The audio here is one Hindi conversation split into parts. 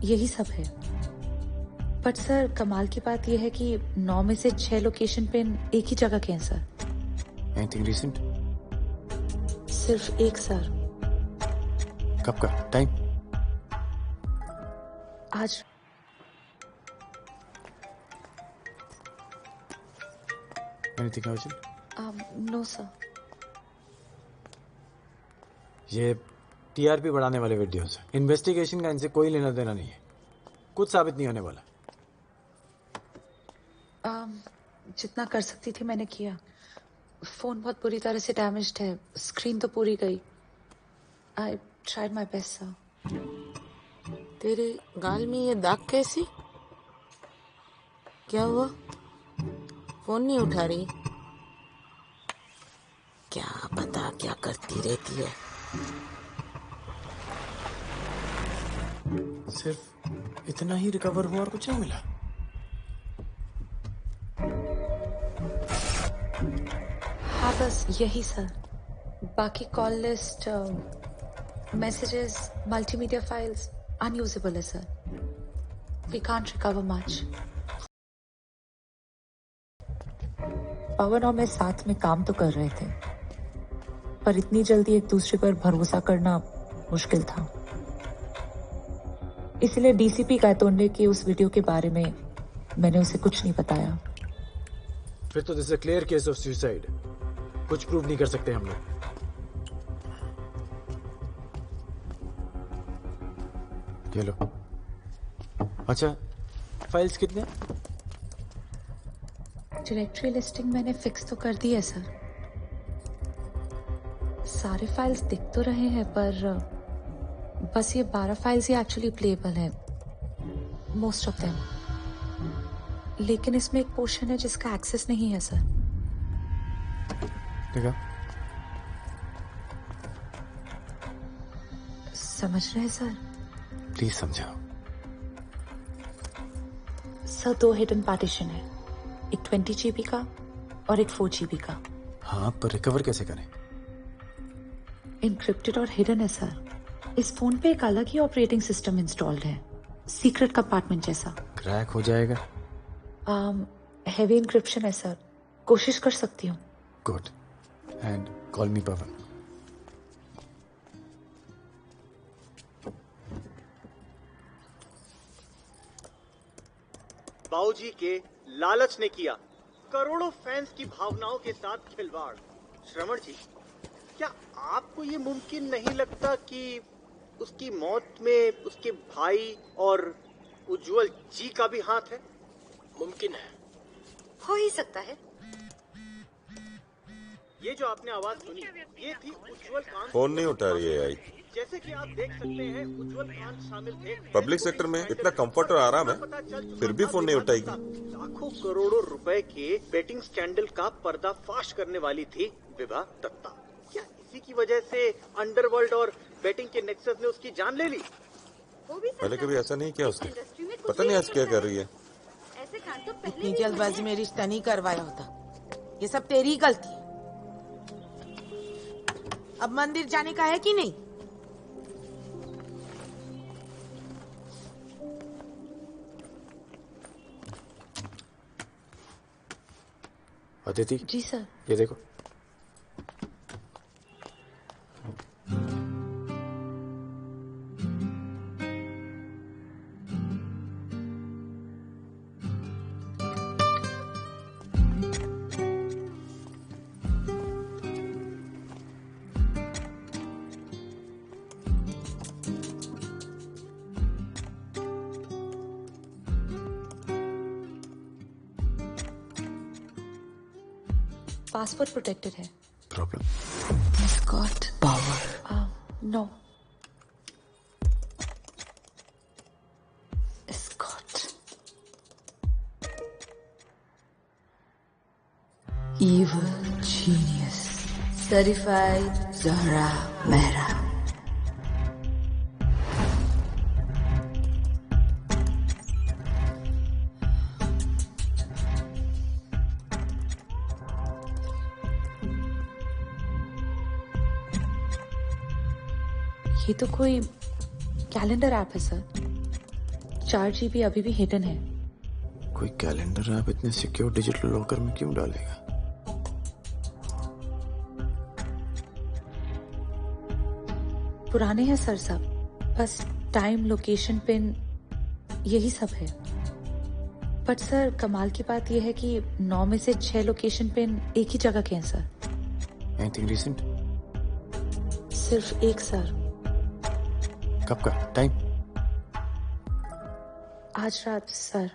यही सब है। बट सर कमाल की बात यह है कि 9 में से 6 लोकेशन पिन एक ही जगह के हैं सर। Anything recent? सिर्फ एक सर। कब का टाइम? आज। Anything urgent? No sir. ये टीआरपी बढ़ाने वाले वीडियोस हैं। इन्वेस्टिगेशन का इनसे कोई लेना देना नहीं है। कुछ साबित नहीं होने वाला। जितना कर सकती थी मैंने किया। फोन बहुत बुरी तरह से डैमेज्ड है, स्क्रीन तो पूरी गई। I tried my best sir. तेरे गाल में ये दाग कैसी? क्या हुआ? फोन नहीं उठा रही? क्या पता क्या करती रहती है। सिर्फ इतना ही रिकवर हुआ और कुछ नहीं मिला? हाँ बस यही सर। बाकी call list, messages, multimedia files unusable है sir. We can't recover much. Pavan और मैं साथ में काम तो कर रहे थे, पर इतनी जल्दी एक दूसरे पर भरोसा करना मुश्किल था। इसलिए डीसीपी गायतोंडे के उस वीडियो के बारे में मैंने उसे कुछ नहीं बताया। फिर तो this is a clear case of suicide. कुछ प्रूव नहीं कर सकते हम लोग। ये लो। अच्छा, फाइल्स कितने? डायरेक्टरी लिस्टिंग मैंने फिक्स तो कर दी है सर। सारे फाइल्स दिख तो रहे हैं, पर बस ये 12 फाइल्स ही एक्चुअली प्लेएबल है, मोस्ट ऑफ देम। लेकिन इसमें एक पोर्शन है जिसका एक्सेस नहीं है सर। देखा? समझ रहे हैं सर? प्लीज समझाओ। सर 2 हिडन पार्टीशन है, एक 20 GB का और एक 4 GB का। हाँ, पर रिकवर कैसे करें? इनक्रिप्टेड और हिडन है सर। इस फोन पे एक अलग ही ऑपरेटिंग सिस्टम इंस्टॉल्ड है, सीक्रेट कंपार्टमेंट जैसा। क्रैक हो जाएगा? हेवी इंक्रिप्शन है सर, कोशिश कर सकती हूँ। गुड। एंड कॉल मी पवन। बाबूजी के लालच ने किया करोड़ों फैंस की भावनाओं के साथ खिलवाड़। श्रवण जी, क्या आपको ये मुमकिन नहीं लगता कि उसकी मौत में उसके भाई और उज्जवल जी का भी हाथ है? मुमकिन है, हो ही सकता है। ये जो आपने आवाज सुनी, ये थी उज्जवल कांत। फोन नहीं उठा रही है आई। जैसे कि आप देख सकते हैं, उज्जवल कांत शामिल थे। पब्लिक सेक्टर में इतना कंफर्ट और आराम है, फिर भी फोन नहीं उठाएगी। लाखों करोड़ों रुपए के बेटिंग स्कैंडल का पर्दाफाश करने वाली थी विभा दत्ता। क्या इसी की वजह से अंडरवर्ल्ड और बेटिंग के नेक्सस ने उसकी जान ले ली? पहले कभी ऐसा नहीं किया उसने। पता नहीं आज क्या कर रही है। इतनी जल्दबाजी में रिश्ता नहीं करवाया होता। ये सब तेरी गलती है। अब मंदिर जाने का है कि नहीं? अदिति जी सर। ये देखो। पासवर्ड प्रोटेक्टेड है। Problem? He's got power. No. Scott. Evil genius. Certified Zahra Mehra. ये तो कोई कैलेंडर ऐप है सर। 4 GB अभी भी हिडन है। कोई कैलेंडर आप इतने सिक्योर डिजिटल लॉकर में क्यों डालेगा? पुराने हैं सर सब, बस टाइम, लोकेशन, पिन यही सब है। बट सर कमाल की बात यह है कि 9 में से 6 लोकेशन पिन एक ही जगह के हैं सर। Anything recent? सिर्फ एक सर। कब का टाइम? आज रात sir.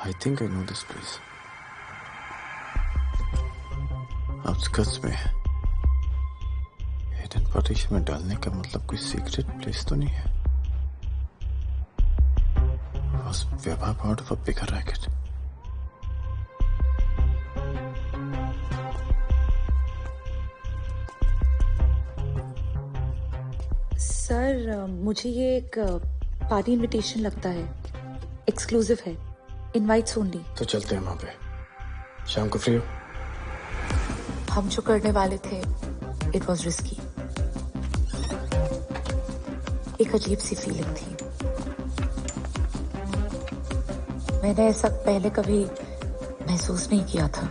I think I know this place. Outskirts में है। हिडन पार्टीशन में डालने का मतलब कोई सीक्रेट प्लेस तो नहीं है। Was Weber part of a bigger racket? Sir मुझे ये एक पार्टी इनविटेशन लगता है, एक्सक्लूसिव है, इनवाइट्स ओनली। तो चलते हैं वहां पे। शाम को फ्री हो? हम जो करने वाले थे इट वॉज रिस्की। एक अजीब सी फीलिंग थी। मैंने ऐसा पहले कभी महसूस नहीं किया था।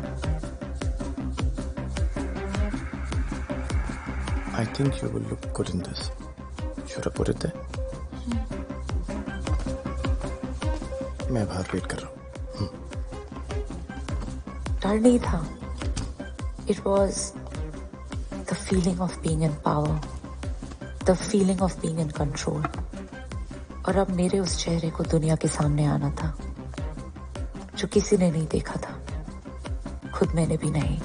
I think you will look good in this. Should I put it there? मैं बाहर वेट कर रहा हूँ। डर नहीं था। It was the feeling of being in power, the feeling of being in control. और अब मेरे उस चेहरे को दुनिया के सामने आना था, जो किसी ने नहीं देखा था, खुद मैंने भी नहीं।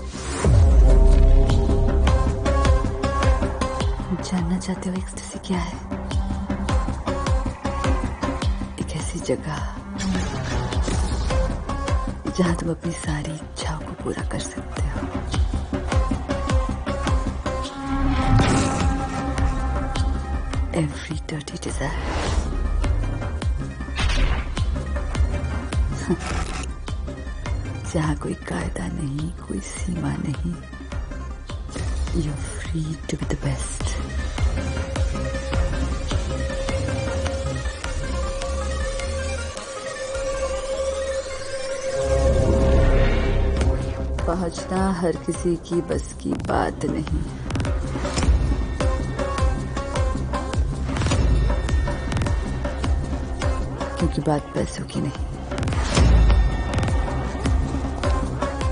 जानना चाहते हो एक्सटेसी क्या है? एक ऐसी जगह जहां तुम अपनी सारी इच्छाओं को पूरा कर सकते हो। Every dirty desire. जहां कोई कायदा नहीं, कोई सीमा नहीं। You're free to be the best. पहुंचना हर किसी की बस की बात नहीं। क्योंकि बात पैसों की नहीं।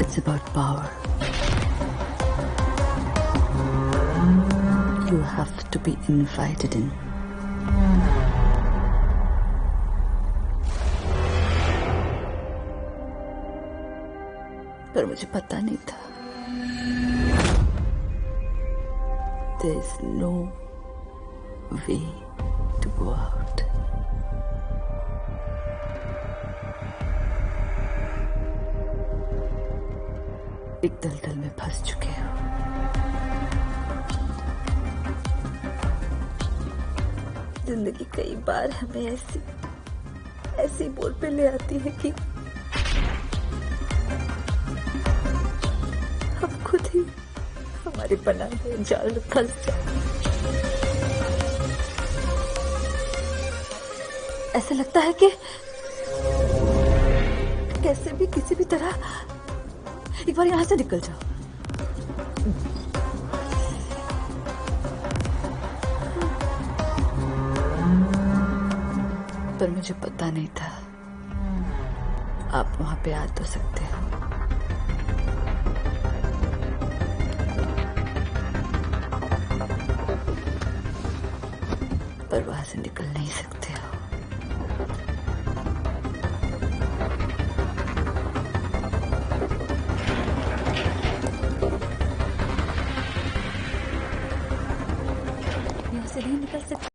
It's about power. You have to be invited in. पर मुझे पता नहीं था। There's no way to go out. एक दलदल में फंस चुके हो। जिंदगी कई बार हमें ऐसी मोड़ पे ले आती है कि हम खुद ही हमारे बनाए हुए जाल में फंस जाते। ऐसा लगता है कि कैसे भी किसी भी तरह एक बार यहां से निकल जाओ। पर मुझे पता नहीं था आप वहां पे आ तो सकते हो। पर वहां से निकल नहीं सकते हो। यहाँ से नहीं निकल सकते।